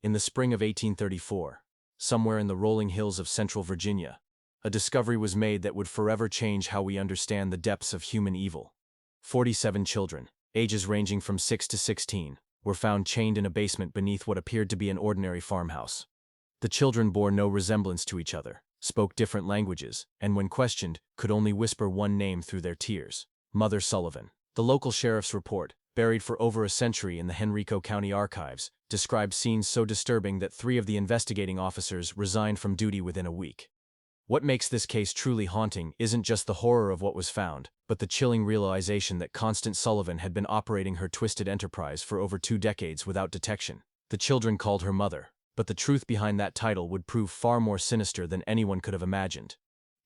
In the spring of 1834, somewhere in the rolling hills of central Virginia, a discovery was made that would forever change how we understand the depths of human evil. 47 children, ages ranging from 6 to 16, were found chained in a basement beneath what appeared to be an ordinary farmhouse. The children bore no resemblance to each other, spoke different languages, and when questioned, could only whisper one name through their tears: Mother Sullivan. The local sheriff's report, buried for over a century in the Henrico County archives, described scenes so disturbing that 3 of the investigating officers resigned from duty within a week. What makes this case truly haunting isn't just the horror of what was found, but the chilling realization that Constant Sullivan had been operating her twisted enterprise for over 2 decades without detection. The children called her mother, but the truth behind that title would prove far more sinister than anyone could have imagined.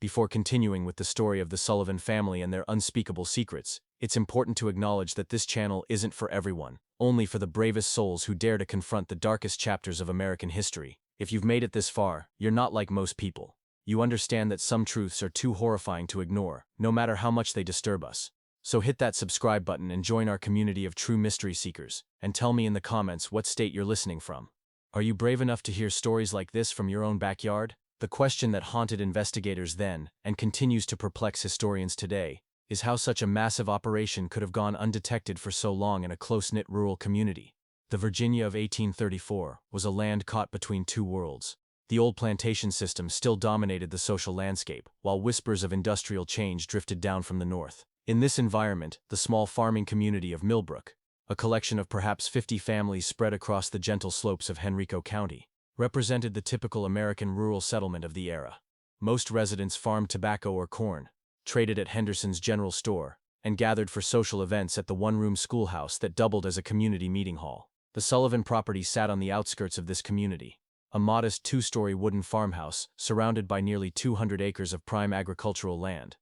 Before continuing with the story of the Sullivan family and their unspeakable secrets, it's important to acknowledge that this channel isn't for everyone, only for the bravest souls who dare to confront the darkest chapters of American history. If you've made it this far, you're not like most people. You understand that some truths are too horrifying to ignore, no matter how much they disturb us. So hit that subscribe button and join our community of true mystery seekers, and tell me in the comments what state you're listening from. Are you brave enough to hear stories like this from your own backyard? The question that haunted investigators then, and continues to perplex historians today, is how such a massive operation could have gone undetected for so long in a close-knit rural community. The Virginia of 1834 was a land caught between 2 worlds. The old plantation system still dominated the social landscape, while whispers of industrial change drifted down from the north. In this environment, the small farming community of Millbrook, a collection of perhaps 50 families spread across the gentle slopes of Henrico County, represented the typical American rural settlement of the era. Most residents farmed tobacco or corn, traded at Henderson's general store, and gathered for social events at the one-room schoolhouse that doubled as a community meeting hall. The Sullivan property sat on the outskirts of this community, a modest 2-story wooden farmhouse surrounded by nearly 200 acres of prime agricultural land.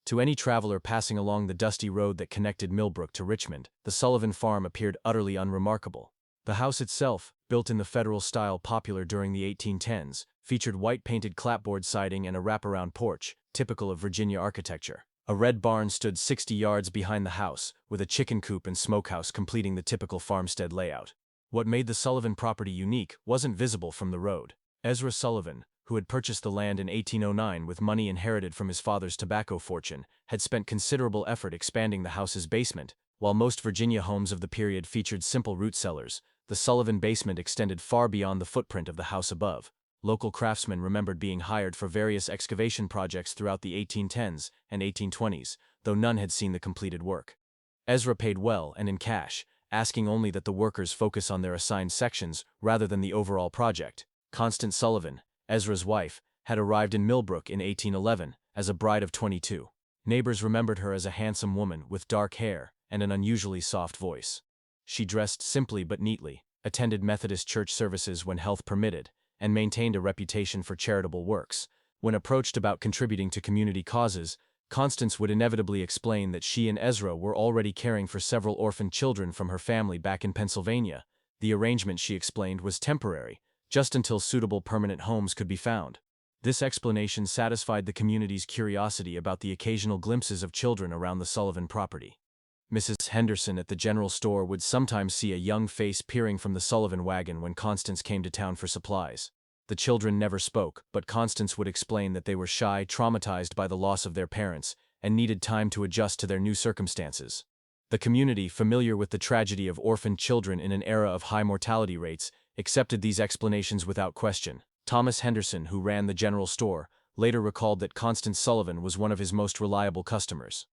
To any traveler passing along the dusty road that connected Millbrook to Richmond, the Sullivan farm appeared utterly unremarkable. The house itself, built in the Federal style popular during the 1810s, featured white-painted clapboard siding and a wraparound porch, typical of Virginia architecture. A red barn stood 60 yards behind the house, with a chicken coop and smokehouse completing the typical farmstead layout. What made the Sullivan property unique wasn't visible from the road. Ezra Sullivan, who had purchased the land in 1809 with money inherited from his father's tobacco fortune, had spent considerable effort expanding the house's basement. While most Virginia homes of the period featured simple root cellars, the Sullivan basement extended far beyond the footprint of the house above. Local craftsmen remembered being hired for various excavation projects throughout the 1810s and 1820s, though none had seen the completed work. Ezra paid well and in cash, asking only that the workers focus on their assigned sections rather than the overall project. Constant Sullivan, Ezra's wife, had arrived in Millbrook in 1811 as a bride of 22. Neighbors remembered her as a handsome woman with dark hair and an unusually soft voice. She dressed simply but neatly, attended Methodist church services when health permitted, and maintained a reputation for charitable works. When approached about contributing to community causes, Constance would inevitably explain that she and Ezra were already caring for several orphaned children from her family back in Pennsylvania. The arrangement, she explained, was temporary, just until suitable permanent homes could be found. This explanation satisfied the community's curiosity about the occasional glimpses of children around the Sullivan property. Mrs. Henderson at the general store would sometimes see a young face peering from the Sullivan wagon when Constance came to town for supplies. The children never spoke, but Constance would explain that they were shy, traumatized by the loss of their parents, and needed time to adjust to their new circumstances. The community, familiar with the tragedy of orphaned children in an era of high mortality rates, accepted these explanations without question. Thomas Henderson, who ran the general store, later recalled that Constant Sullivan was one of his most reliable customers.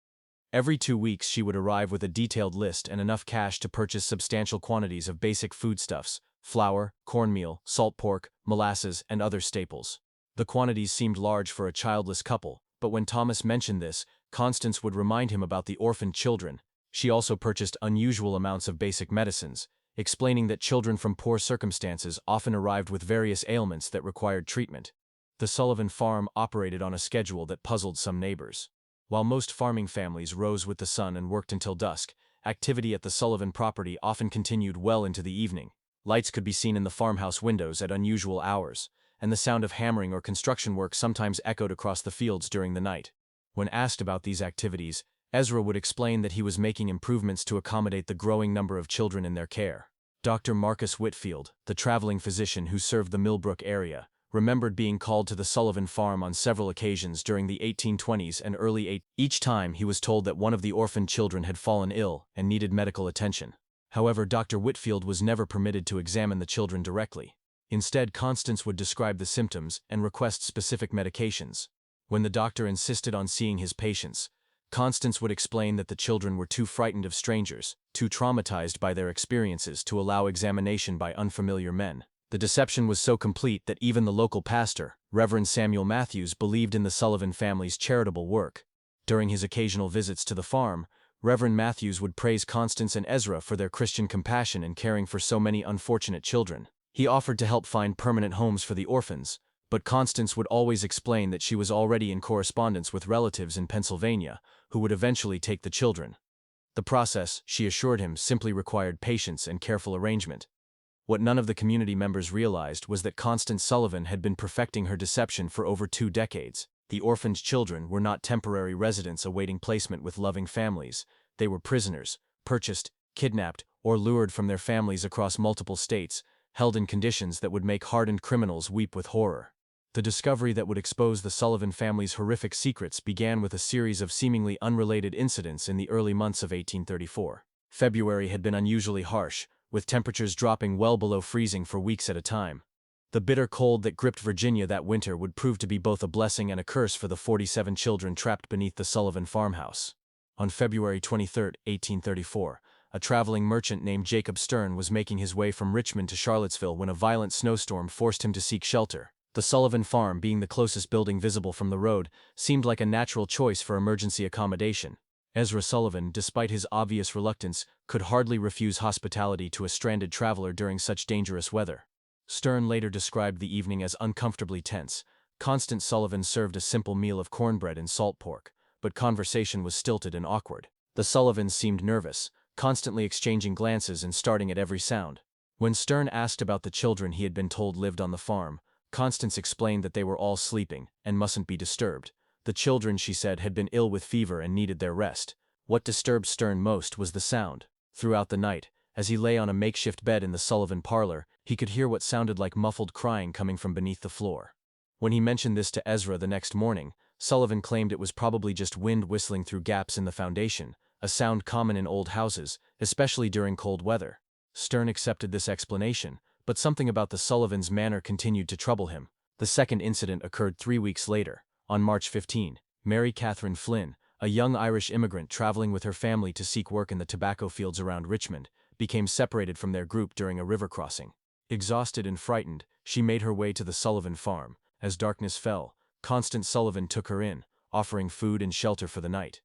Every 2 weeks she would arrive with a detailed list and enough cash to purchase substantial quantities of basic foodstuffs: flour, cornmeal, salt pork, molasses, and other staples. The quantities seemed large for a childless couple, but when Thomas mentioned this, Constance would remind him about the orphaned children. She also purchased unusual amounts of basic medicines, explaining that children from poor circumstances often arrived with various ailments that required treatment. The Sullivan farm operated on a schedule that puzzled some neighbors. While most farming families rose with the sun and worked until dusk, activity at the Sullivan property often continued well into the evening. Lights could be seen in the farmhouse windows at unusual hours, and the sound of hammering or construction work sometimes echoed across the fields during the night. When asked about these activities, Ezra would explain that he was making improvements to accommodate the growing number of children in their care. Dr. Marcus Whitfield, the traveling physician who served the Millbrook area, remembered being called to the Sullivan farm on several occasions during the 1820s and early 8. Each time he was told that one of the orphaned children had fallen ill and needed medical attention. However, Dr. Whitfield was never permitted to examine the children directly. Instead, Constance would describe the symptoms and request specific medications. When the doctor insisted on seeing his patients, Constance would explain that the children were too frightened of strangers, too traumatized by their experiences to allow examination by unfamiliar men. The deception was so complete that even the local pastor, Reverend Samuel Matthews, believed in the Sullivan family's charitable work. During his occasional visits to the farm, Reverend Matthews would praise Constance and Ezra for their Christian compassion in caring for so many unfortunate children. He offered to help find permanent homes for the orphans, but Constance would always explain that she was already in correspondence with relatives in Pennsylvania, who would eventually take the children. The process, she assured him, simply required patience and careful arrangement. What none of the community members realized was that Constant Sullivan had been perfecting her deception for over 2 decades. The orphaned children were not temporary residents awaiting placement with loving families. They were prisoners, purchased, kidnapped, or lured from their families across multiple states, held in conditions that would make hardened criminals weep with horror. The discovery that would expose the Sullivan family's horrific secrets began with a series of seemingly unrelated incidents in the early months of 1834. February had been unusually harsh, with temperatures dropping well below freezing for weeks at a time. The bitter cold that gripped Virginia that winter would prove to be both a blessing and a curse for the 47 children trapped beneath the Sullivan farmhouse. On February 23, 1834, a traveling merchant named Jacob Stern was making his way from Richmond to Charlottesville when a violent snowstorm forced him to seek shelter. The Sullivan farm, being the closest building visible from the road, seemed like a natural choice for emergency accommodation. Ezra Sullivan, despite his obvious reluctance, could hardly refuse hospitality to a stranded traveler during such dangerous weather. Stern later described the evening as uncomfortably tense. Constant Sullivan served a simple meal of cornbread and salt pork, but conversation was stilted and awkward. The Sullivans seemed nervous, constantly exchanging glances and starting at every sound. When Stern asked about the children he had been told lived on the farm, Constance explained that they were all sleeping and mustn't be disturbed. The children, she said, had been ill with fever and needed their rest. What disturbed Stern most was the sound. Throughout the night, as he lay on a makeshift bed in the Sullivan parlor, he could hear what sounded like muffled crying coming from beneath the floor. When he mentioned this to Ezra the next morning, Sullivan claimed it was probably just wind whistling through gaps in the foundation, a sound common in old houses, especially during cold weather. Stern accepted this explanation, but something about the Sullivans' manner continued to trouble him. The second incident occurred 3 weeks later. On March 15, Mary Catherine Flynn, a young Irish immigrant traveling with her family to seek work in the tobacco fields around Richmond, became separated from their group during a river crossing. Exhausted and frightened, she made her way to the Sullivan farm. As darkness fell, Constant Sullivan took her in, offering food and shelter for the night.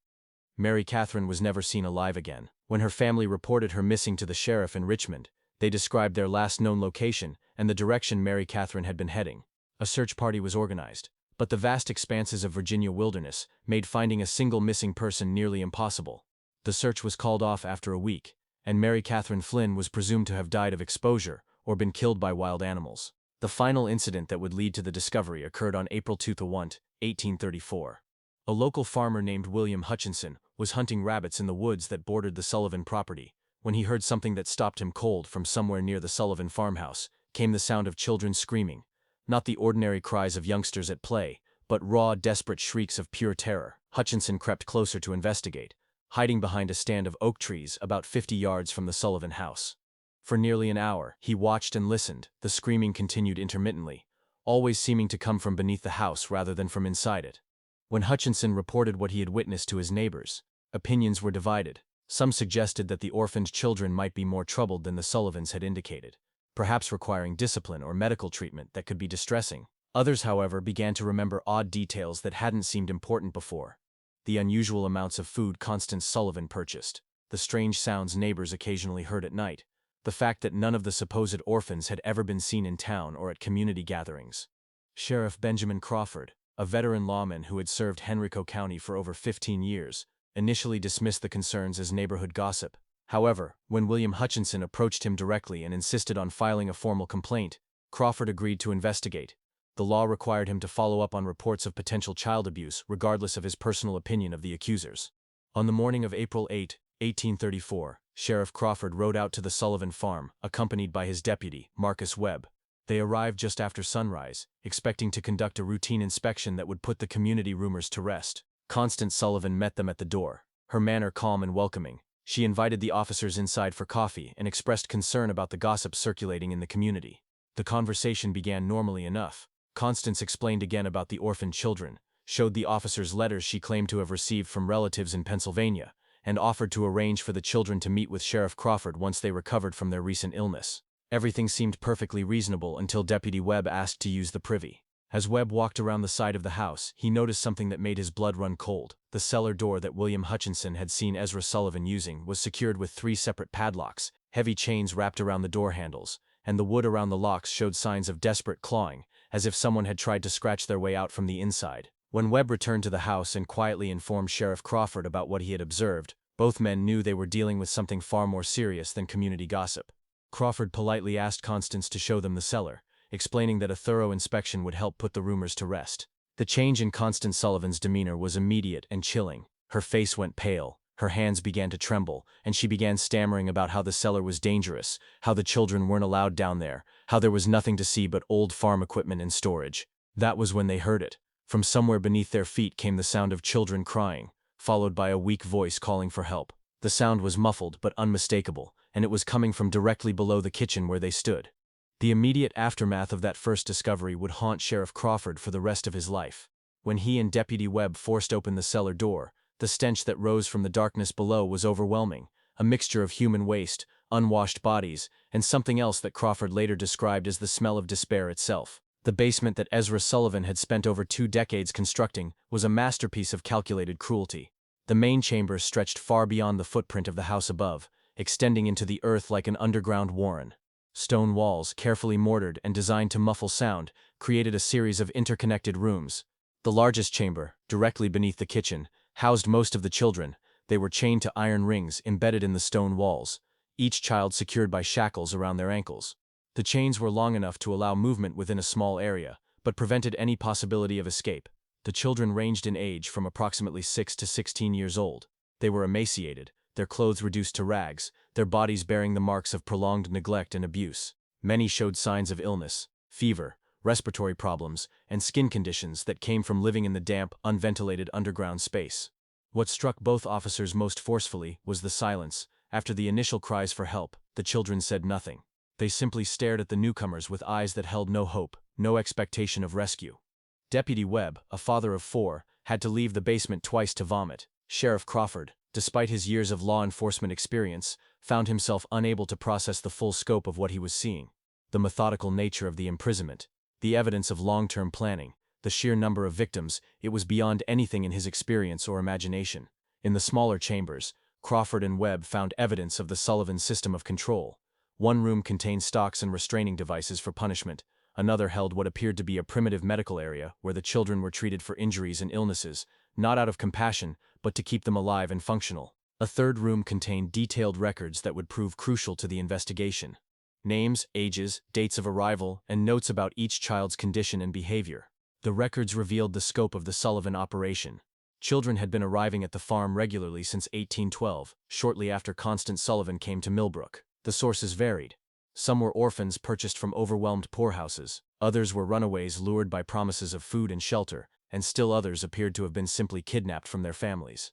Mary Catherine was never seen alive again. When her family reported her missing to the sheriff in Richmond, they described their last known location and the direction Mary Catherine had been heading. A search party was organized, but the vast expanses of Virginia wilderness made finding a single missing person nearly impossible. The search was called off after a week, and Mary Catherine Flynn was presumed to have died of exposure or been killed by wild animals. The final incident that would lead to the discovery occurred on April 2, 1834. A local farmer named William Hutchinson was hunting rabbits in the woods that bordered the Sullivan property. When he heard something that stopped him cold from somewhere near the Sullivan farmhouse, came the sound of children screaming. Not the ordinary cries of youngsters at play, but raw, desperate shrieks of pure terror. Hutchinson crept closer to investigate, hiding behind a stand of oak trees about 50 yards from the Sullivan house. For nearly an hour, he watched and listened. The screaming continued intermittently, always seeming to come from beneath the house rather than from inside it. When Hutchinson reported what he had witnessed to his neighbors, opinions were divided. Some suggested that the orphaned children might be more troubled than the Sullivans had indicated, perhaps requiring discipline or medical treatment that could be distressing. Others, however, began to remember odd details that hadn't seemed important before. The unusual amounts of food Constance Sullivan purchased, the strange sounds neighbors occasionally heard at night, the fact that none of the supposed orphans had ever been seen in town or at community gatherings. Sheriff Benjamin Crawford, a veteran lawman who had served Henrico County for over 15 years, initially dismissed the concerns as neighborhood gossip. However, when William Hutchinson approached him directly and insisted on filing a formal complaint, Crawford agreed to investigate. The law required him to follow up on reports of potential child abuse, regardless of his personal opinion of the accusers. On the morning of April 8, 1834, Sheriff Crawford rode out to the Sullivan farm, accompanied by his deputy, Marcus Webb. They arrived just after sunrise, expecting to conduct a routine inspection that would put the community rumors to rest. Constant Sullivan met them at the door, her manner calm and welcoming. She invited the officers inside for coffee and expressed concern about the gossip circulating in the community. The conversation began normally enough. Constance explained again about the orphaned children, showed the officers letters she claimed to have received from relatives in Pennsylvania, and offered to arrange for the children to meet with Sheriff Crawford once they recovered from their recent illness. Everything seemed perfectly reasonable until Deputy Webb asked to use the privy. As Webb walked around the side of the house, he noticed something that made his blood run cold. The cellar door that William Hutchinson had seen Ezra Sullivan using was secured with 3 separate padlocks, heavy chains wrapped around the door handles, and the wood around the locks showed signs of desperate clawing, as if someone had tried to scratch their way out from the inside. When Webb returned to the house and quietly informed Sheriff Crawford about what he had observed, both men knew they were dealing with something far more serious than community gossip. Crawford politely asked Constance to show them the cellar, explaining that a thorough inspection would help put the rumors to rest. The change in Constant Sullivan's demeanor was immediate and chilling. Her face went pale, her hands began to tremble, and she began stammering about how the cellar was dangerous, how the children weren't allowed down there, how there was nothing to see but old farm equipment and storage. That was when they heard it. From somewhere beneath their feet came the sound of children crying, followed by a weak voice calling for help. The sound was muffled but unmistakable, and it was coming from directly below the kitchen where they stood. The immediate aftermath of that first discovery would haunt Sheriff Crawford for the rest of his life. When he and Deputy Webb forced open the cellar door, the stench that rose from the darkness below was overwhelming, a mixture of human waste, unwashed bodies, and something else that Crawford later described as the smell of despair itself. The basement that Ezra Sullivan had spent over 2 decades constructing was a masterpiece of calculated cruelty. The main chamber stretched far beyond the footprint of the house above, extending into the earth like an underground warren. Stone walls, carefully mortared and designed to muffle sound, created a series of interconnected rooms. The largest chamber, directly beneath the kitchen, housed most of the children. They were chained to iron rings embedded in the stone walls, each child secured by shackles around their ankles. The chains were long enough to allow movement within a small area, but prevented any possibility of escape. The children ranged in age from approximately 6 to 16 years old. They were emaciated, their clothes reduced to rags, their bodies bearing the marks of prolonged neglect and abuse. Many showed signs of illness, fever, respiratory problems, and skin conditions that came from living in the damp, unventilated underground space. What struck both officers most forcefully was the silence. After the initial cries for help, the children said nothing. They simply stared at the newcomers with eyes that held no hope, no expectation of rescue. Deputy Webb, a father of 4, had to leave the basement twice to vomit. Sheriff Crawford, despite his years of law enforcement experience, found himself unable to process the full scope of what he was seeing. The methodical nature of the imprisonment, the evidence of long-term planning, the sheer number of victims, it was beyond anything in his experience or imagination. In the smaller chambers, Crawford and Webb found evidence of the Sullivan system of control. One room contained stocks and restraining devices for punishment. Another held what appeared to be a primitive medical area where the children were treated for injuries and illnesses, not out of compassion, but to keep them alive and functional. A third room contained detailed records that would prove crucial to the investigation. Names, ages, dates of arrival, and notes about each child's condition and behavior. The records revealed the scope of the Sullivan operation. Children had been arriving at the farm regularly since 1812, shortly after Constant Sullivan came to Millbrook. The sources varied. Some were orphans purchased from overwhelmed poorhouses, others were runaways lured by promises of food and shelter, and still others appeared to have been simply kidnapped from their families.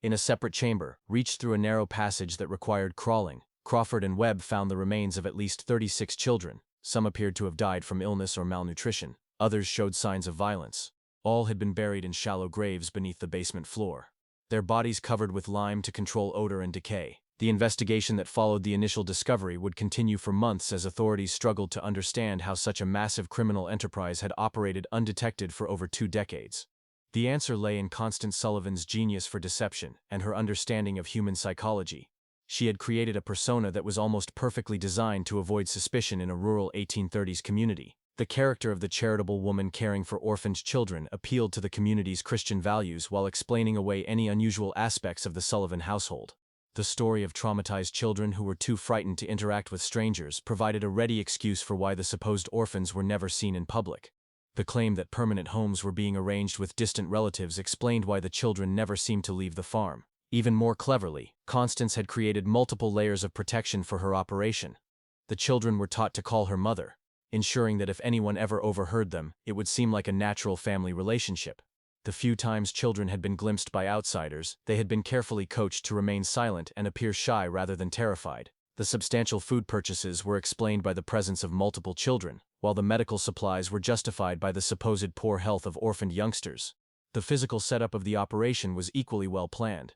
In a separate chamber, reached through a narrow passage that required crawling, Crawford and Webb found the remains of at least 36 children. Some appeared to have died from illness or malnutrition, others showed signs of violence. All had been buried in shallow graves beneath the basement floor, their bodies covered with lime to control odor and decay. The investigation that followed the initial discovery would continue for months as authorities struggled to understand how such a massive criminal enterprise had operated undetected for over 2 decades. The answer lay in Constant Sullivan's genius for deception and her understanding of human psychology. She had created a persona that was almost perfectly designed to avoid suspicion in a rural 1830s community. The character of the charitable woman caring for orphaned children appealed to the community's Christian values while explaining away any unusual aspects of the Sullivan household. The story of traumatized children who were too frightened to interact with strangers provided a ready excuse for why the supposed orphans were never seen in public. The claim that permanent homes were being arranged with distant relatives explained why the children never seemed to leave the farm. Even more cleverly, Constance had created multiple layers of protection for her operation. The children were taught to call her mother, ensuring that if anyone ever overheard them, it would seem like a natural family relationship. The few times children had been glimpsed by outsiders, they had been carefully coached to remain silent and appear shy rather than terrified. The substantial food purchases were explained by the presence of multiple children, while the medical supplies were justified by the supposed poor health of orphaned youngsters. The physical setup of the operation was equally well planned.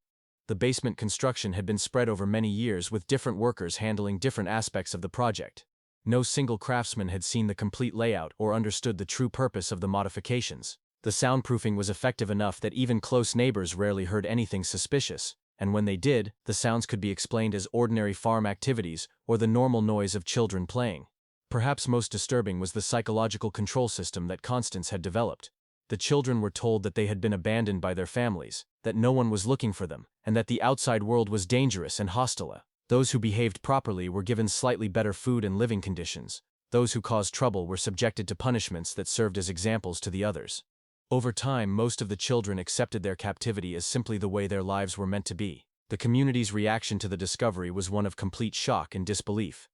The basement construction had been spread over many years with different workers handling different aspects of the project. No single craftsman had seen the complete layout or understood the true purpose of the modifications. The soundproofing was effective enough that even close neighbors rarely heard anything suspicious, and when they did, the sounds could be explained as ordinary farm activities or the normal noise of children playing. Perhaps most disturbing was the psychological control system that Constance had developed. The children were told that they had been abandoned by their families, that no one was looking for them, and that the outside world was dangerous and hostile. Those who behaved properly were given slightly better food and living conditions. Those who caused trouble were subjected to punishments that served as examples to the others. Over time, most of the children accepted their captivity as simply the way their lives were meant to be. The community's reaction to the discovery was one of complete shock and disbelief.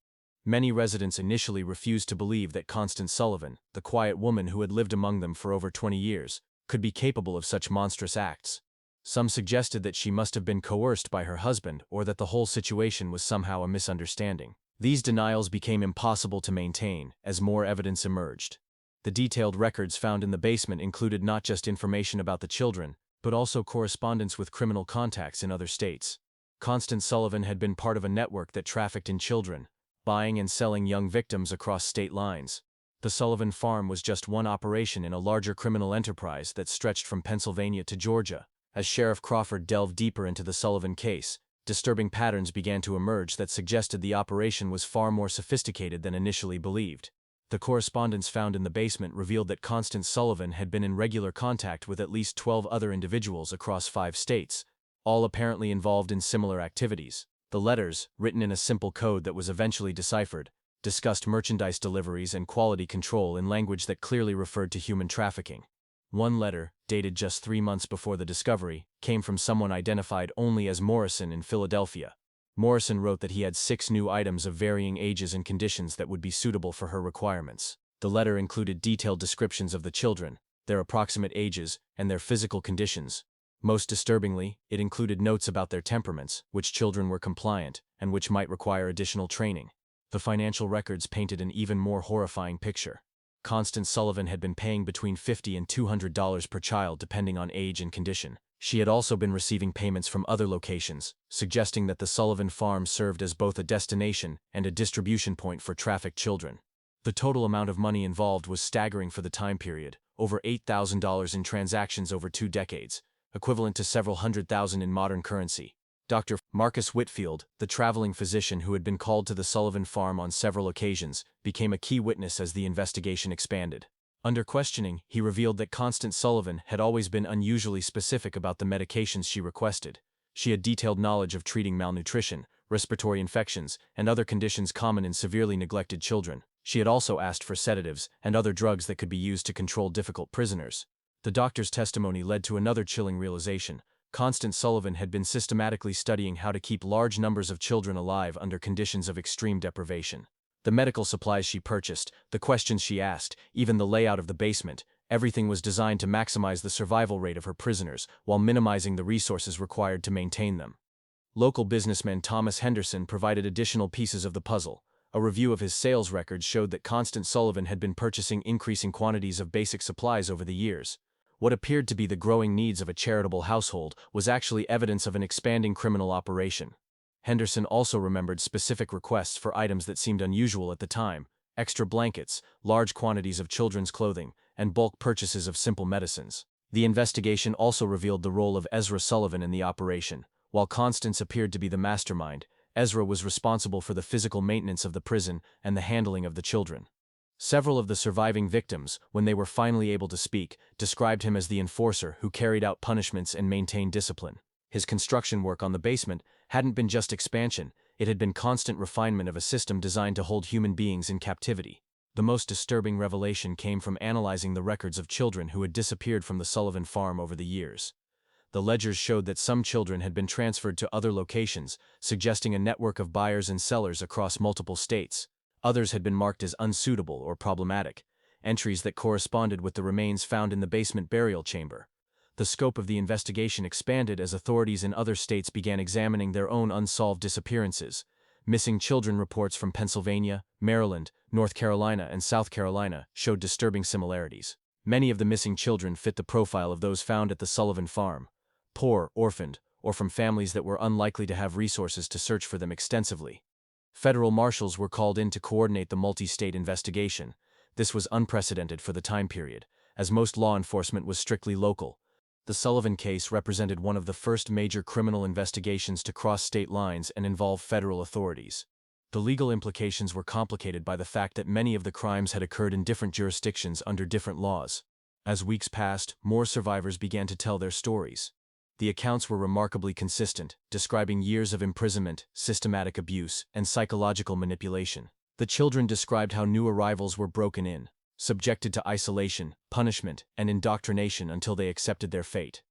Many residents initially refused to believe that Constant Sullivan, the quiet woman who had lived among them for over 20 years, could be capable of such monstrous acts. Some suggested that she must have been coerced by her husband or that the whole situation was somehow a misunderstanding. These denials became impossible to maintain as more evidence emerged. The detailed records found in the basement included not just information about the children, but also correspondence with criminal contacts in other states. Constant Sullivan had been part of a network that trafficked in children, buying and selling young victims across state lines. The Sullivan farm was just one operation in a larger criminal enterprise that stretched from Pennsylvania to Georgia. As Sheriff Crawford delved deeper into the Sullivan case, disturbing patterns began to emerge that suggested the operation was far more sophisticated than initially believed. The correspondence found in the basement revealed that Constant Sullivan had been in regular contact with at least 12 other individuals across 5 states, all apparently involved in similar activities. The letters, written in a simple code that was eventually deciphered, discussed merchandise deliveries and quality control in language that clearly referred to human trafficking. One letter, dated just 3 months before the discovery, came from someone identified only as Morrison in Philadelphia. Morrison wrote that he had 6 new items of varying ages and conditions that would be suitable for her requirements. The letter included detailed descriptions of the children, their approximate ages, and their physical conditions. Most disturbingly, it included notes about their temperaments, which children were compliant, and which might require additional training. The financial records painted an even more horrifying picture. Constant Sullivan had been paying between $50 and $200 per child depending on age and condition. She had also been receiving payments from other locations, suggesting that the Sullivan farm served as both a destination and a distribution point for trafficked children. The total amount of money involved was staggering for the time period, over $8,000 in transactions over 2 decades, equivalent to several $100,000 in modern currency. Dr. Marcus Whitfield, the traveling physician who had been called to the Sullivan farm on several occasions, became a key witness as the investigation expanded. Under questioning, he revealed that Constant Sullivan had always been unusually specific about the medications she requested. She had detailed knowledge of treating malnutrition, respiratory infections, and other conditions common in severely neglected children. She had also asked for sedatives and other drugs that could be used to control difficult prisoners. The doctor's testimony led to another chilling realization. Constant Sullivan had been systematically studying how to keep large numbers of children alive under conditions of extreme deprivation. The medical supplies she purchased, the questions she asked, even the layout of the basement, everything was designed to maximize the survival rate of her prisoners while minimizing the resources required to maintain them. Local businessman Thomas Henderson provided additional pieces of the puzzle. A review of his sales records showed that Constant Sullivan had been purchasing increasing quantities of basic supplies over the years. What appeared to be the growing needs of a charitable household was actually evidence of an expanding criminal operation. Henderson also remembered specific requests for items that seemed unusual at the time: extra blankets, large quantities of children's clothing, and bulk purchases of simple medicines. The investigation also revealed the role of Ezra Sullivan in the operation. While Constance appeared to be the mastermind, Ezra was responsible for the physical maintenance of the prison and the handling of the children. Several of the surviving victims, when they were finally able to speak, described him as the enforcer who carried out punishments and maintained discipline. His construction work on the basement hadn't been just expansion, it had been constant refinement of a system designed to hold human beings in captivity. The most disturbing revelation came from analyzing the records of children who had disappeared from the Sullivan farm over the years. The ledgers showed that some children had been transferred to other locations, suggesting a network of buyers and sellers across multiple states. Others had been marked as unsuitable or problematic, entries that corresponded with the remains found in the basement burial chamber. The scope of the investigation expanded as authorities in other states began examining their own unsolved disappearances. Missing children reports from Pennsylvania, Maryland, North Carolina, and South Carolina showed disturbing similarities. Many of the missing children fit the profile of those found at the Sullivan farm: poor, orphaned, or from families that were unlikely to have resources to search for them extensively. Federal marshals were called in to coordinate the multi-state investigation. This was unprecedented for the time period, as most law enforcement was strictly local. The Sullivan case represented one of the first major criminal investigations to cross state lines and involve federal authorities. The legal implications were complicated by the fact that many of the crimes had occurred in different jurisdictions under different laws. As weeks passed, more survivors began to tell their stories. The accounts were remarkably consistent, describing years of imprisonment, systematic abuse, and psychological manipulation. The children described how new arrivals were broken in, subjected to isolation, punishment, and indoctrination until they accepted their fate.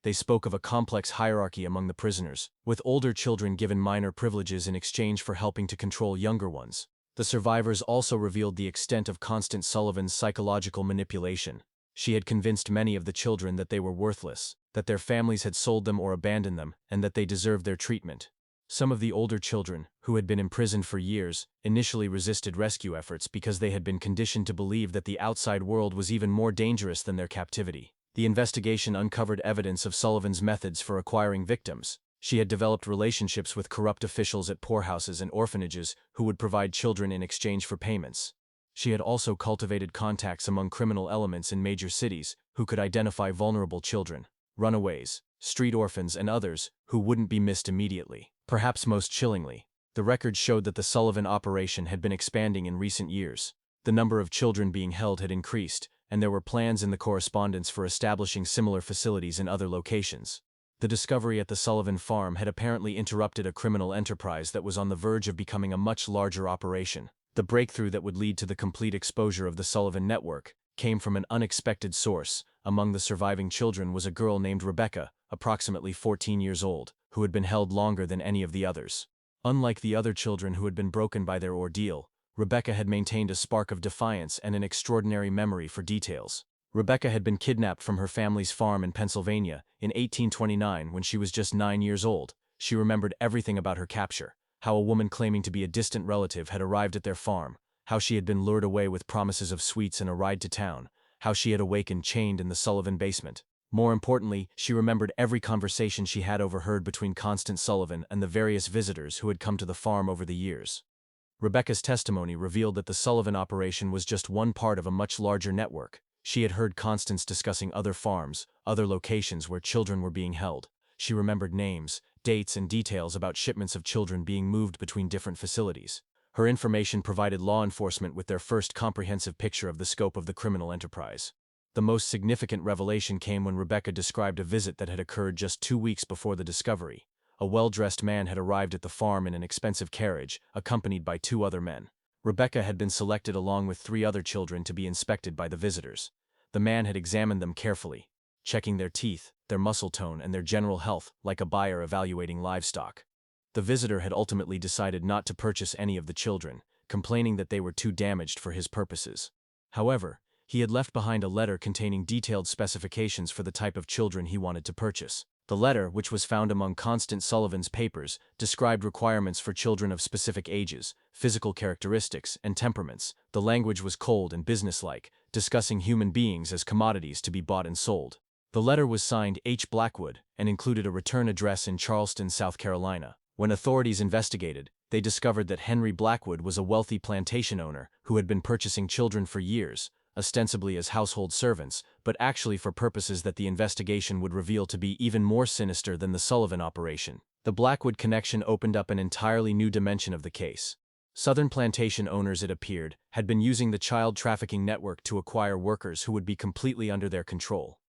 They spoke of a complex hierarchy among the prisoners, with older children given minor privileges in exchange for helping to control younger ones. The survivors also revealed the extent of Constant Sullivan's psychological manipulation. She had convinced many of the children that they were worthless, that their families had sold them or abandoned them, and that they deserved their treatment. Some of the older children, who had been imprisoned for years, initially resisted rescue efforts because they had been conditioned to believe that the outside world was even more dangerous than their captivity. The investigation uncovered evidence of Sullivan's methods for acquiring victims. She had developed relationships with corrupt officials at poorhouses and orphanages who would provide children in exchange for payments. She had also cultivated contacts among criminal elements in major cities who could identify vulnerable children, runaways, street orphans, and others who wouldn't be missed immediately. Perhaps most chillingly, the records showed that the Sullivan operation had been expanding in recent years. The number of children being held had increased, and there were plans in the correspondence for establishing similar facilities in other locations. The discovery at the Sullivan farm had apparently interrupted a criminal enterprise that was on the verge of becoming a much larger operation. The breakthrough that would lead to the complete exposure of the Sullivan network came from an unexpected source. Among the surviving children was a girl named Rebecca, approximately 14 years old, who had been held longer than any of the others. Unlike the other children who had been broken by their ordeal, Rebecca had maintained a spark of defiance and an extraordinary memory for details. Rebecca had been kidnapped from her family's farm in Pennsylvania in 1829 when she was just 9 years old. She remembered everything about her capture: how a woman claiming to be a distant relative had arrived at their farm, how she had been lured away with promises of sweets and a ride to town, how she had awakened chained in the Sullivan basement. More importantly, she remembered every conversation she had overheard between Constant Sullivan and the various visitors who had come to the farm over the years. Rebecca's testimony revealed that the Sullivan operation was just one part of a much larger network. She had heard Constance discussing other farms, other locations where children were being held. She remembered names, dates, and details about shipments of children being moved between different facilities. Her information provided law enforcement with their first comprehensive picture of the scope of the criminal enterprise. The most significant revelation came when Rebecca described a visit that had occurred just 2 weeks before the discovery. A well-dressed man had arrived at the farm in an expensive carriage, accompanied by 2 other men. Rebecca had been selected along with 3 other children to be inspected by the visitors. The man had examined them carefully, checking their teeth, their muscle tone, and their general health like a buyer evaluating livestock. The visitor had ultimately decided not to purchase any of the children, complaining that they were too damaged for his purposes. However, he had left behind a letter containing detailed specifications for the type of children he wanted to purchase. The letter, which was found among Constant Sullivan's papers, described requirements for children of specific ages, physical characteristics, and temperaments. The language was cold and businesslike, discussing human beings as commodities to be bought and sold. The letter was signed H. Blackwood and included a return address in Charleston, South Carolina. When authorities investigated, they discovered that Henry Blackwood was a wealthy plantation owner who had been purchasing children for years, ostensibly as household servants, but actually for purposes that the investigation would reveal to be even more sinister than the Sullivan operation. The Blackwood connection opened up an entirely new dimension of the case. Southern plantation owners, it appeared, had been using the child trafficking network to acquire workers who would be completely under their control.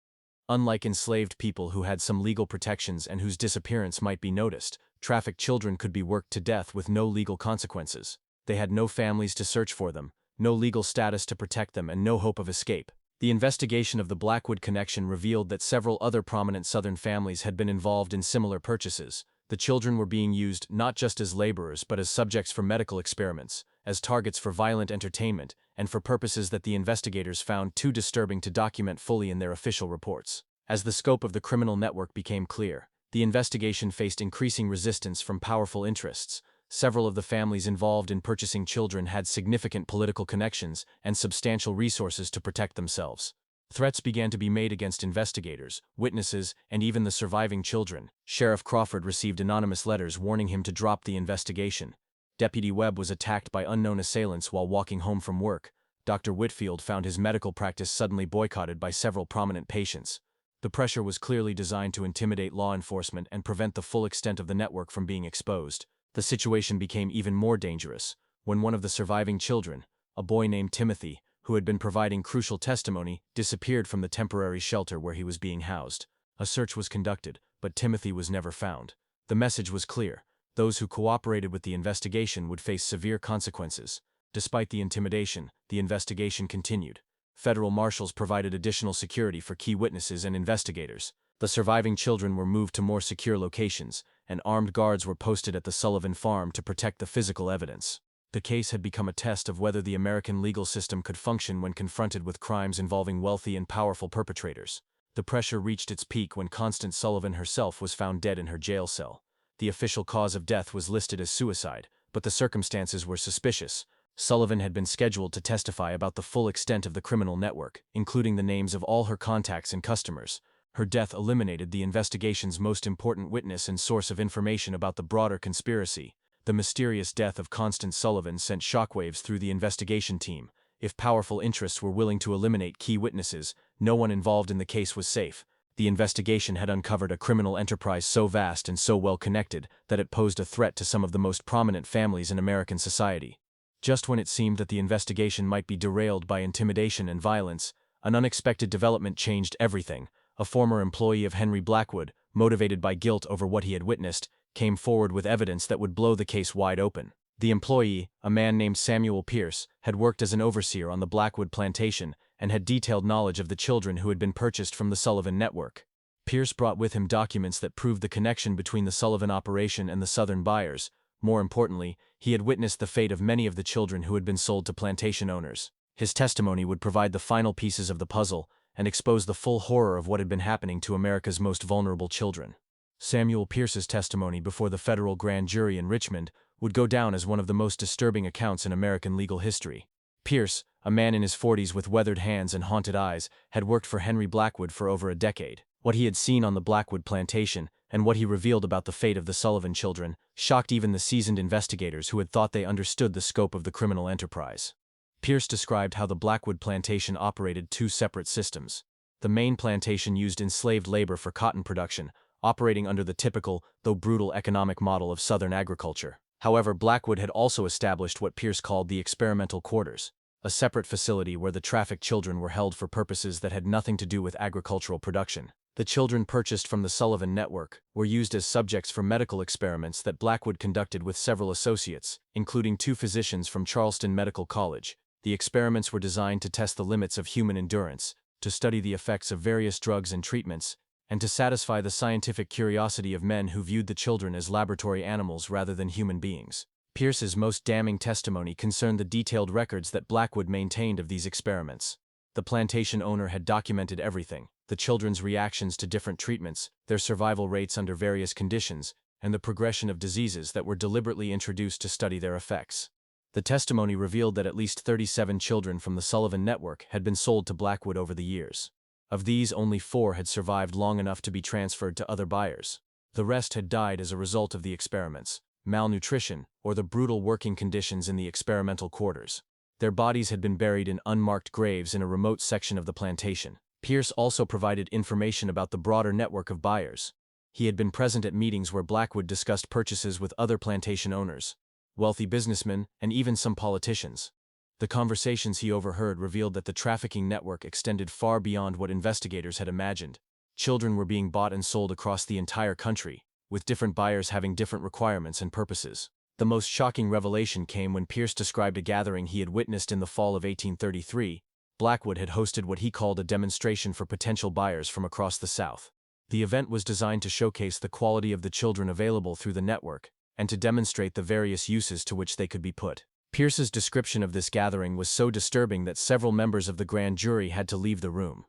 Unlike enslaved people who had some legal protections and whose disappearance might be noticed, trafficked children could be worked to death with no legal consequences. They had no families to search for them, no legal status to protect them, and no hope of escape. The investigation of the Blackwood connection revealed that several other prominent Southern families had been involved in similar purchases. The children were being used not just as laborers but as subjects for medical experiments, as targets for violent entertainment, and for purposes that the investigators found too disturbing to document fully in their official reports. As the scope of the criminal network became clear, the investigation faced increasing resistance from powerful interests. Several of the families involved in purchasing children had significant political connections and substantial resources to protect themselves. Threats began to be made against investigators, witnesses, and even the surviving children. Sheriff Crawford received anonymous letters warning him to drop the investigation. Deputy Webb was attacked by unknown assailants while walking home from work. Dr. Whitfield found his medical practice suddenly boycotted by several prominent patients. The pressure was clearly designed to intimidate law enforcement and prevent the full extent of the network from being exposed. The situation became even more dangerous when one of the surviving children, a boy named Timothy, who had been providing crucial testimony, disappeared from the temporary shelter where he was being housed. A search was conducted, but Timothy was never found. The message was clear: those who cooperated with the investigation would face severe consequences. Despite the intimidation, the investigation continued. Federal marshals provided additional security for key witnesses and investigators. The surviving children were moved to more secure locations, and armed guards were posted at the Sullivan farm to protect the physical evidence. The case had become a test of whether the American legal system could function when confronted with crimes involving wealthy and powerful perpetrators. The pressure reached its peak when Constant Sullivan herself was found dead in her jail cell. The official cause of death was listed as suicide, but the circumstances were suspicious. Sullivan had been scheduled to testify about the full extent of the criminal network, including the names of all her contacts and customers. Her death eliminated the investigation's most important witness and source of information about the broader conspiracy. The mysterious death of Constant Sullivan sent shockwaves through the investigation team. If powerful interests were willing to eliminate key witnesses, no one involved in the case was safe. The investigation had uncovered a criminal enterprise so vast and so well connected that it posed a threat to some of the most prominent families in American society. Just when it seemed that the investigation might be derailed by intimidation and violence, an unexpected development changed everything. A former employee of Henry Blackwood, motivated by guilt over what he had witnessed, came forward with evidence that would blow the case wide open. The employee, a man named Samuel Pierce, had worked as an overseer on the Blackwood plantation and had detailed knowledge of the children who had been purchased from the Sullivan network. Pierce brought with him documents that proved the connection between the Sullivan operation and the Southern buyers. More importantly, he had witnessed the fate of many of the children who had been sold to plantation owners. His testimony would provide the final pieces of the puzzle and expose the full horror of what had been happening to America's most vulnerable children. Samuel Pierce's testimony before the federal grand jury in Richmond would go down as one of the most disturbing accounts in American legal history. Pierce, a man in his 40s with weathered hands and haunted eyes, had worked for Henry Blackwood for over a decade. What he had seen on the Blackwood plantation, and what he revealed about the fate of the Sullivan children, shocked even the seasoned investigators who had thought they understood the scope of the criminal enterprise. Pierce described how the Blackwood plantation operated two separate systems. The main plantation used enslaved labor for cotton production, operating under the typical, though brutal economic model of Southern agriculture. However, Blackwood had also established what Pierce called the experimental quarters, a separate facility where the trafficked children were held for purposes that had nothing to do with agricultural production. The children purchased from the Sullivan network were used as subjects for medical experiments that Blackwood conducted with several associates, including 2 physicians from Charleston Medical College. The experiments were designed to test the limits of human endurance, to study the effects of various drugs and treatments, and to satisfy the scientific curiosity of men who viewed the children as laboratory animals rather than human beings. Pierce's most damning testimony concerned the detailed records that Blackwood maintained of these experiments. The plantation owner had documented everything: the children's reactions to different treatments, their survival rates under various conditions, and the progression of diseases that were deliberately introduced to study their effects. The testimony revealed that at least 37 children from the Sullivan network had been sold to Blackwood over the years. Of these, only 4 had survived long enough to be transferred to other buyers. The rest had died as a result of the experiments, malnutrition, or the brutal working conditions in the experimental quarters. Their bodies had been buried in unmarked graves in a remote section of the plantation. Pierce also provided information about the broader network of buyers. He had been present at meetings where Blackwood discussed purchases with other plantation owners, wealthy businessmen, and even some politicians. The conversations he overheard revealed that the trafficking network extended far beyond what investigators had imagined. Children were being bought and sold across the entire country, with different buyers having different requirements and purposes. The most shocking revelation came when Pierce described a gathering he had witnessed in the fall of 1833. Blackwood had hosted what he called a demonstration for potential buyers from across the South. The event was designed to showcase the quality of the children available through the network and to demonstrate the various uses to which they could be put. Pierce's description of this gathering was so disturbing that several members of the grand jury had to leave the room.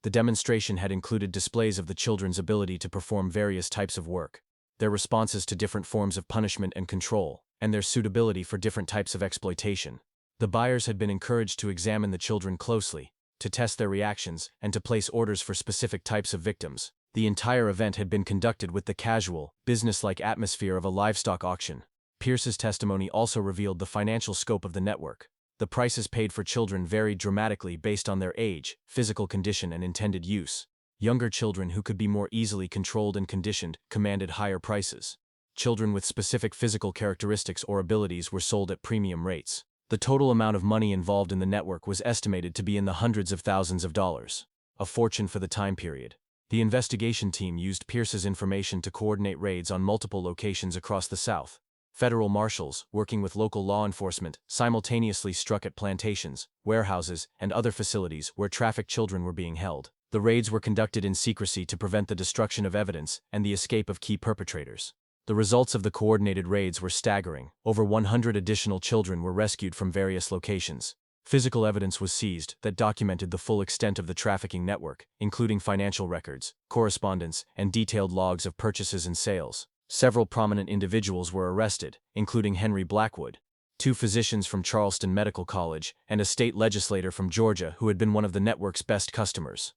The demonstration had included displays of the children's ability to perform various types of work, their responses to different forms of punishment and control, and their suitability for different types of exploitation. The buyers had been encouraged to examine the children closely, to test their reactions, and to place orders for specific types of victims. The entire event had been conducted with the casual, business-like atmosphere of a livestock auction. Pierce's testimony also revealed the financial scope of the network. The prices paid for children varied dramatically based on their age, physical condition, and intended use. Younger children who could be more easily controlled and conditioned commanded higher prices. Children with specific physical characteristics or abilities were sold at premium rates. The total amount of money involved in the network was estimated to be in the hundreds of thousands of dollars, a fortune for the time period. The investigation team used Pierce's information to coordinate raids on multiple locations across the South. Federal marshals, working with local law enforcement, simultaneously struck at plantations, warehouses, and other facilities where trafficked children were being held. The raids were conducted in secrecy to prevent the destruction of evidence and the escape of key perpetrators. The results of the coordinated raids were staggering. Over 100 additional children were rescued from various locations. Physical evidence was seized that documented the full extent of the trafficking network, including financial records, correspondence, and detailed logs of purchases and sales. Several prominent individuals were arrested, including Henry Blackwood, 2 physicians from Charleston Medical College, and a state legislator from Georgia who had been one of the network's best customers.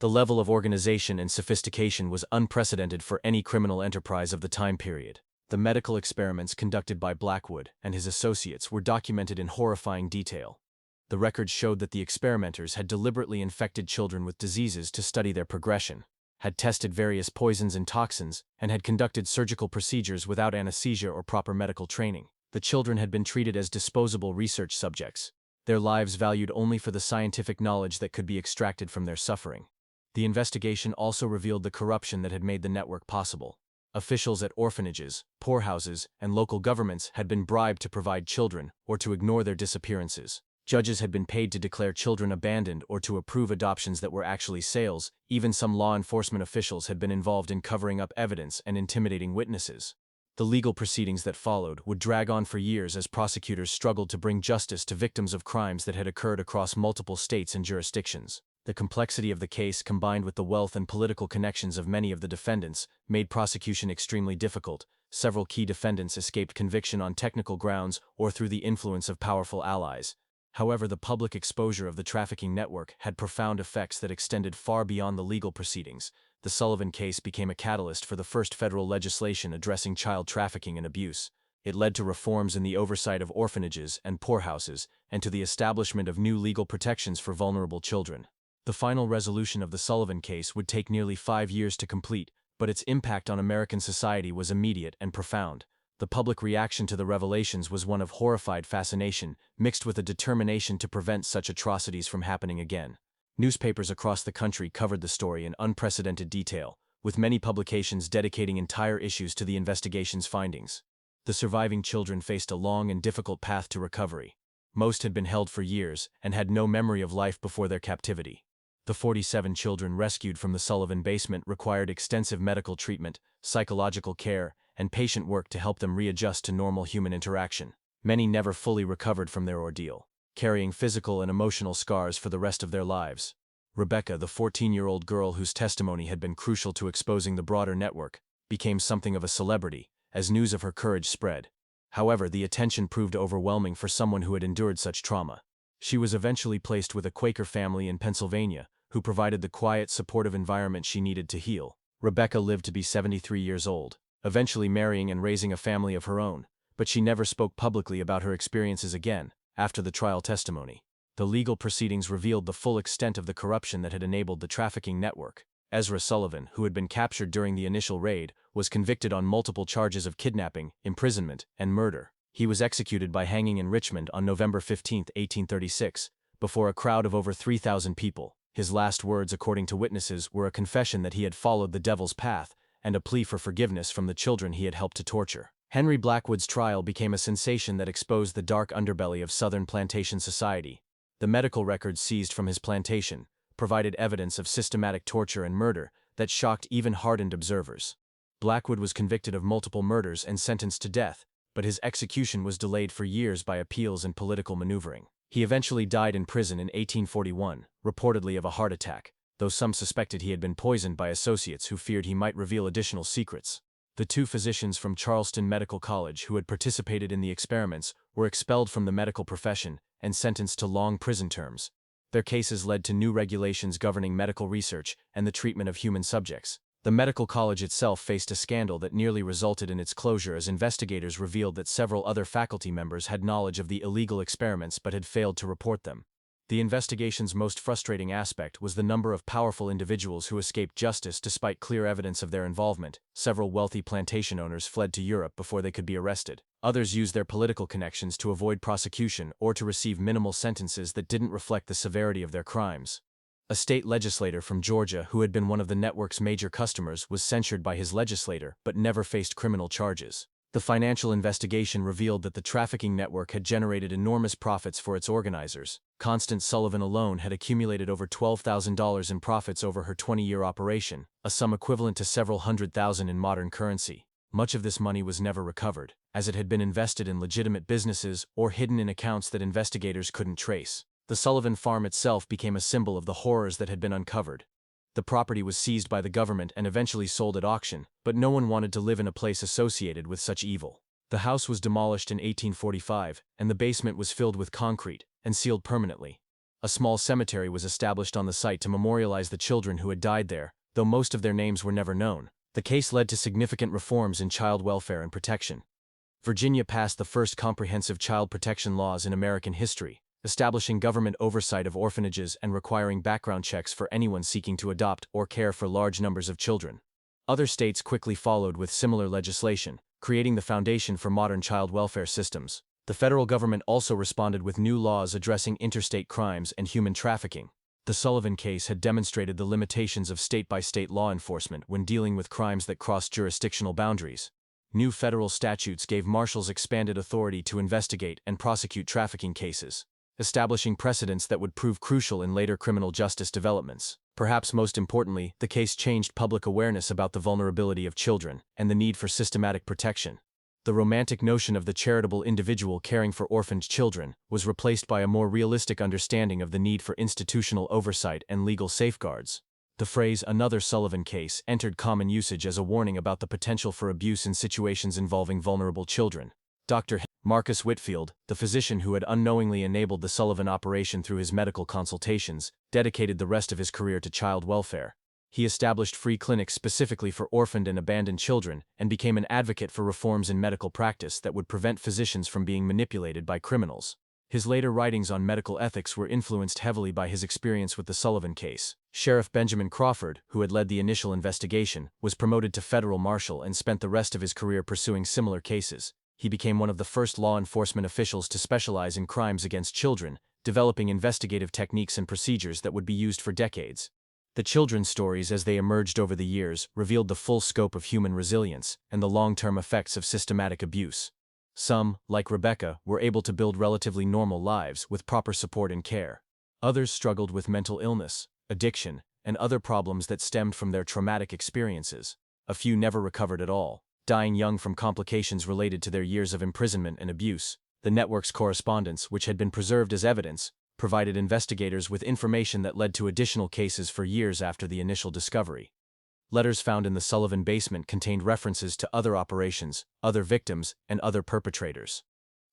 The level of organization and sophistication was unprecedented for any criminal enterprise of the time period. The medical experiments conducted by Blackwood and his associates were documented in horrifying detail. The records showed that the experimenters had deliberately infected children with diseases to study their progression, had tested various poisons and toxins, and had conducted surgical procedures without anesthesia or proper medical training. The children had been treated as disposable research subjects, their lives valued only for the scientific knowledge that could be extracted from their suffering. The investigation also revealed the corruption that had made the network possible. Officials at orphanages, poorhouses, and local governments had been bribed to provide children or to ignore their disappearances. Judges had been paid to declare children abandoned or to approve adoptions that were actually sales. Even some law enforcement officials had been involved in covering up evidence and intimidating witnesses. The legal proceedings that followed would drag on for years as prosecutors struggled to bring justice to victims of crimes that had occurred across multiple states and jurisdictions. The complexity of the case, combined with the wealth and political connections of many of the defendants, made prosecution extremely difficult. Several key defendants escaped conviction on technical grounds or through the influence of powerful allies. However, the public exposure of the trafficking network had profound effects that extended far beyond the legal proceedings. The Sullivan case became a catalyst for the first federal legislation addressing child trafficking and abuse. It led to reforms in the oversight of orphanages and poorhouses, and to the establishment of new legal protections for vulnerable children. The final resolution of the Sullivan case would take nearly 5 years to complete, but its impact on American society was immediate and profound. The public reaction to the revelations was one of horrified fascination, mixed with a determination to prevent such atrocities from happening again. Newspapers across the country covered the story in unprecedented detail, with many publications dedicating entire issues to the investigation's findings. The surviving children faced a long and difficult path to recovery. Most had been held for years and had no memory of life before their captivity. The 47 children rescued from the Sullivan basement required extensive medical treatment, psychological care, and patient work to help them readjust to normal human interaction. Many never fully recovered from their ordeal, carrying physical and emotional scars for the rest of their lives. Rebecca, the 14-year-old girl whose testimony had been crucial to exposing the broader network, became something of a celebrity as news of her courage spread. However, the attention proved overwhelming for someone who had endured such trauma. She was eventually placed with a Quaker family in Pennsylvania, who provided the quiet, supportive environment she needed to heal. Rebecca lived to be 73 years old, eventually marrying and raising a family of her own, but she never spoke publicly about her experiences again. After the trial testimony, the legal proceedings revealed the full extent of the corruption that had enabled the trafficking network. Ezra Sullivan, who had been captured during the initial raid, was convicted on multiple charges of kidnapping, imprisonment, and murder. He was executed by hanging in Richmond on November 15, 1836, before a crowd of over 3,000 people. His last words, according to witnesses, were a confession that he had followed the devil's path and a plea for forgiveness from the children he had helped to torture. Henry Blackwood's trial became a sensation that exposed the dark underbelly of Southern plantation society. The medical records seized from his plantation provided evidence of systematic torture and murder that shocked even hardened observers. Blackwood was convicted of multiple murders and sentenced to death, but his execution was delayed for years by appeals and political maneuvering. He eventually died in prison in 1841, reportedly of a heart attack, though some suspected he had been poisoned by associates who feared he might reveal additional secrets. The two physicians from Charleston Medical College who had participated in the experiments were expelled from the medical profession and sentenced to long prison terms. Their cases led to new regulations governing medical research and the treatment of human subjects. The medical college itself faced a scandal that nearly resulted in its closure as investigators revealed that several other faculty members had knowledge of the illegal experiments but had failed to report them. The investigation's most frustrating aspect was the number of powerful individuals who escaped justice despite clear evidence of their involvement. Several wealthy plantation owners fled to Europe before they could be arrested. Others used their political connections to avoid prosecution or to receive minimal sentences that didn't reflect the severity of their crimes. A state legislator from Georgia who had been one of the network's major customers was censured by his legislator but never faced criminal charges. The financial investigation revealed that the trafficking network had generated enormous profits for its organizers. Constant Sullivan alone had accumulated over $12,000 in profits over her 20-year operation, a sum equivalent to several $100,000 in modern currency. Much of this money was never recovered, as it had been invested in legitimate businesses or hidden in accounts that investigators couldn't trace. The Sullivan farm itself became a symbol of the horrors that had been uncovered. The property was seized by the government and eventually sold at auction, but no one wanted to live in a place associated with such evil. The house was demolished in 1845, and the basement was filled with concrete and sealed permanently. A small cemetery was established on the site to memorialize the children who had died there, though most of their names were never known. The case led to significant reforms in child welfare and protection. Virginia passed the first comprehensive child protection laws in American history, establishing government oversight of orphanages and requiring background checks for anyone seeking to adopt or care for large numbers of children. Other states quickly followed with similar legislation, creating the foundation for modern child welfare systems. The federal government also responded with new laws addressing interstate crimes and human trafficking. The Sullivan case had demonstrated the limitations of state-by-state law enforcement when dealing with crimes that crossed jurisdictional boundaries. New federal statutes gave marshals expanded authority to investigate and prosecute trafficking cases, establishing precedents that would prove crucial in later criminal justice developments. Perhaps most importantly, the case changed public awareness about the vulnerability of children and the need for systematic protection. The romantic notion of the charitable individual caring for orphaned children was replaced by a more realistic understanding of the need for institutional oversight and legal safeguards. The phrase "another Sullivan case" entered common usage as a warning about the potential for abuse in situations involving vulnerable children. Dr. Marcus Whitfield, the physician who had unknowingly enabled the Sullivan operation through his medical consultations, dedicated the rest of his career to child welfare. He established free clinics specifically for orphaned and abandoned children and became an advocate for reforms in medical practice that would prevent physicians from being manipulated by criminals. His later writings on medical ethics were influenced heavily by his experience with the Sullivan case. Sheriff Benjamin Crawford, who had led the initial investigation, was promoted to federal marshal and spent the rest of his career pursuing similar cases. He became one of the first law enforcement officials to specialize in crimes against children, developing investigative techniques and procedures that would be used for decades. The children's stories as they emerged over the years revealed the full scope of human resilience and the long-term effects of systematic abuse. Some, like Rebecca, were able to build relatively normal lives with proper support and care. Others struggled with mental illness, addiction, and other problems that stemmed from their traumatic experiences. A few never recovered at all, dying young from complications related to their years of imprisonment and abuse. The network's correspondence, which had been preserved as evidence, provided investigators with information that led to additional cases for years after the initial discovery. Letters found in the Sullivan basement contained references to other operations, other victims, and other perpetrators.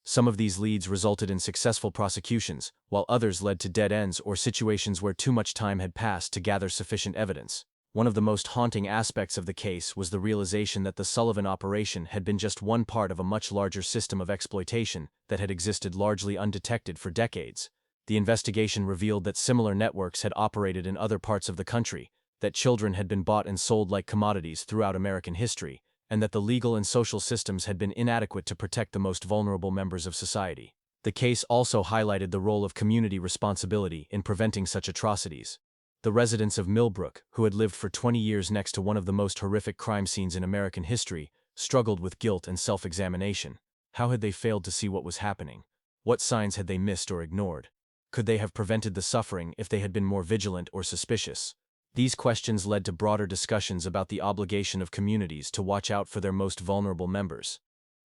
Some of these leads resulted in successful prosecutions, while others led to dead ends or situations where too much time had passed to gather sufficient evidence. One of the most haunting aspects of the case was the realization that the Sullivan operation had been just one part of a much larger system of exploitation that had existed largely undetected for decades. The investigation revealed that similar networks had operated in other parts of the country, that children had been bought and sold like commodities throughout American history, and that the legal and social systems had been inadequate to protect the most vulnerable members of society. The case also highlighted the role of community responsibility in preventing such atrocities. The residents of Millbrook, who had lived for 20 years next to one of the most horrific crime scenes in American history, struggled with guilt and self-examination. How had they failed to see what was happening? What signs had they missed or ignored? Could they have prevented the suffering if they had been more vigilant or suspicious? These questions led to broader discussions about the obligation of communities to watch out for their most vulnerable members.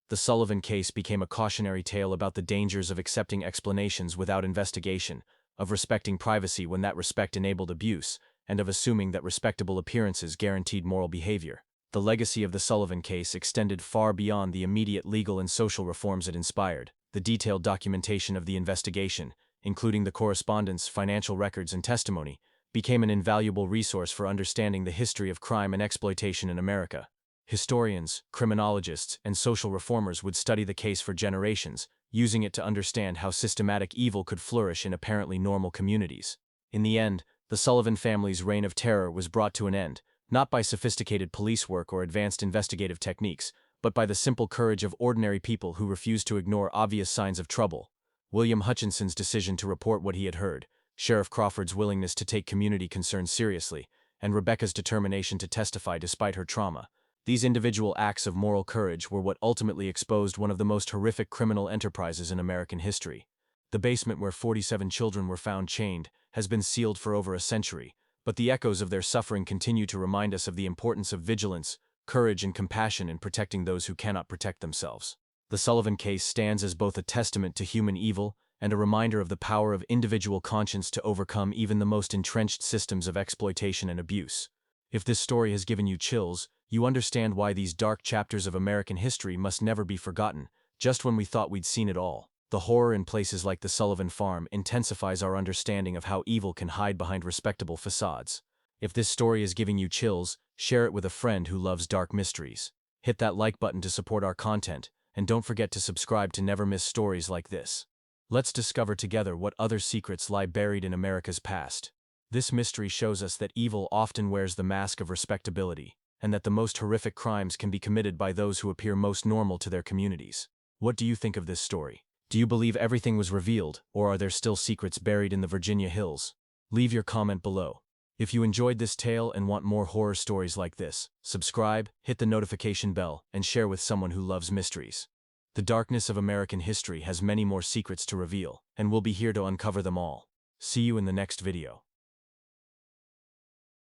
The Sullivan case became a cautionary tale about the dangers of accepting explanations without investigation, of respecting privacy when that respect enabled abuse, and of assuming that respectable appearances guaranteed moral behavior. The legacy of the Sullivan case extended far beyond the immediate legal and social reforms it inspired. The detailed documentation of the investigation, including the correspondence, financial records, and testimony, became an invaluable resource for understanding the history of crime and exploitation in America. Historians, criminologists, and social reformers would study the case for generations, using it to understand how systematic evil could flourish in apparently normal communities. In the end, the Sullivan family's reign of terror was brought to an end, not by sophisticated police work or advanced investigative techniques, but by the simple courage of ordinary people who refused to ignore obvious signs of trouble. William Hutchinson's decision to report what he had heard, Sheriff Crawford's willingness to take community concerns seriously, and Rebecca's determination to testify despite her trauma. These individual acts of moral courage were what ultimately exposed one of the most horrific criminal enterprises in American history. The basement where 47 children were found chained has been sealed for over a century, but the echoes of their suffering continue to remind us of the importance of vigilance, courage, and compassion in protecting those who cannot protect themselves. The Sullivan case stands as both a testament to human evil and a reminder of the power of individual conscience to overcome even the most entrenched systems of exploitation and abuse. If this story has given you chills, you understand why these dark chapters of American history must never be forgotten. Just when we thought we'd seen it all, the horror in places like the Sullivan farm intensifies our understanding of how evil can hide behind respectable facades. If this story is giving you chills, share it with a friend who loves dark mysteries. Hit that like button to support our content, and don't forget to subscribe to never miss stories like this. Let's discover together what other secrets lie buried in America's past. This mystery shows us that evil often wears the mask of respectability, and that the most horrific crimes can be committed by those who appear most normal to their communities. What do you think of this story? Do you believe everything was revealed, or are there still secrets buried in the Virginia hills? Leave your comment below. If you enjoyed this tale and want more horror stories like this, subscribe, hit the notification bell, and share with someone who loves mysteries. The darkness of American history has many more secrets to reveal, and we'll be here to uncover them all. See you in the next video.